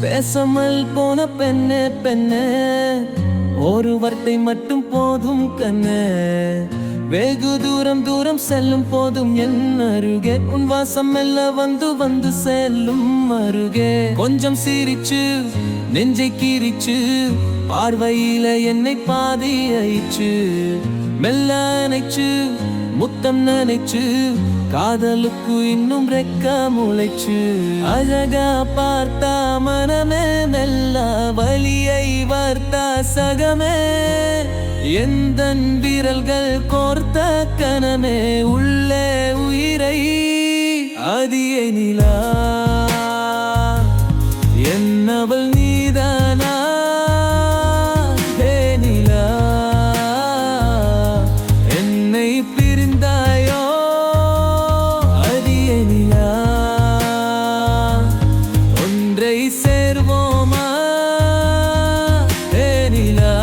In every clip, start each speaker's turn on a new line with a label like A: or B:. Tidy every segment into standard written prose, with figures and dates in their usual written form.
A: பேசாமல் போன பெண்ணே பெண்ணே, ஒரு வார்த்தை மட்டும் போதும் கண்ணே. வெகு தூரம் தூரம் செல்லும் போதும் என் அருகே உன் வாசம் மெல்ல வந்து வந்து செல்லும் அருகே. கொஞ்சம் சிரிச்சு நெஞ்சை கீறிச்சு, பார்வையில என்னை பாதி ஆயிச்சு. மெல்ல அணைச்சு முத்தம் நினைச்சு, காதலுக்கு இன்னும் ரெக்க முளைச்சு. அழகா பார்த்தா மனமே மெல்ல வலியை வார்த்தா சகமே. எந்தன் விரல்கள் கோர்த்த கனமே உள்ளே உயிரை அதியே நிலா. என்னவள் நீதானா நிலா? என்னை பிரிந்தாயோ அதியே நிலா? ஒன்றை சேர்வோமா நிலா?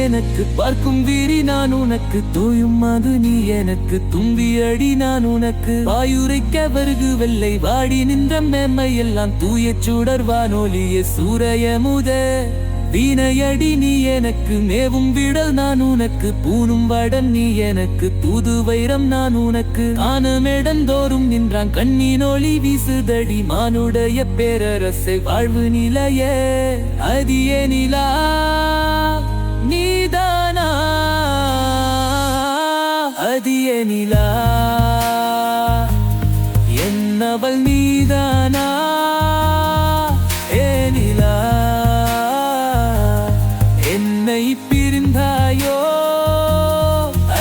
A: எனக்கு பார்க்கும் வீரி நான் உனக்கு, தூயும் மது நீ எனக்கு, தும்பி அடி நான் உனக்கு. வாயுரைக்க வருகு வெள்ளை வாடி நின்ற மேன்மை எல்லாம் தூய சுடர் வானொலிய சூரிய முத. வீணையடி நீ எனக்கு, மேவும் விடல் நான் உனக்கு, பூணும் வடன் நீ எனக்கு, புது வைரம் நான் உனக்கு. ஆனமேடந்தோறும் நின்றான் கண்ணின் ஒளி வீசுதடி, மானுடைய பேரரசை வாழ்வு நிலையே அதியே நிலா. நீதானா அதியே நிலா? என்னவள் நீதானா நிலா? என்னை பிரிந்தாயோ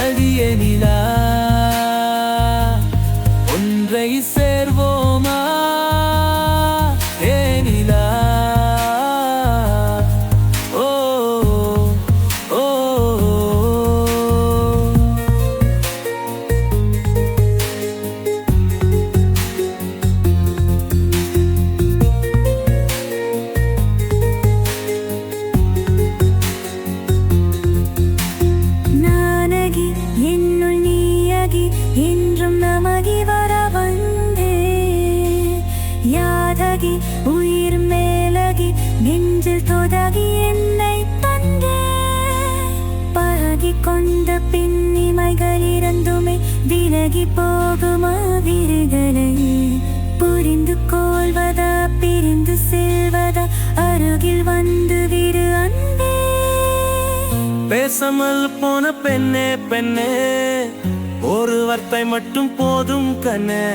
A: அதியே நிலா? ஒன்றை சேர்வோமா நிலா?
B: என்றும் நமகி வர வந்தே யாதகி உயிர் மேலகி நெஞ்சில் தொதகி என்னை தந்தே. பழகி கொண்ட பின்னிமைகள் இரண்டுமே விலகி போகும் விருகளை, புரிந்து கொள்வதா பிரிந்து செல்வதா அருகில் வந்து விரு அன்பே.
A: பேசாமல் போன பெண்ணே பெண்ணே, ஒரு வார்த்தை மட்டும் போதும் கண்ணே.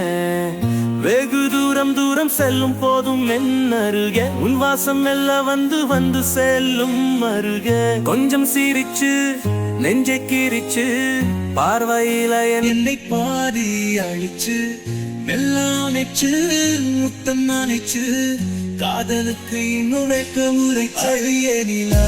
A: வெகு தூரம் தூரம் செல்லும் போதும் என் அருகே உன் வாசம் மெல்ல வந்து வந்து செல்லும் அருகே. கொஞ்சம் சிரிச்சு நெஞ்சை கீறிச்சு, பார்வையில என்னை பாதி அழிச்சு. மெல்ல அணைச்சு முத்தம் நினைச்சு, காதலுக்கு இன்னும் முறை நிலா.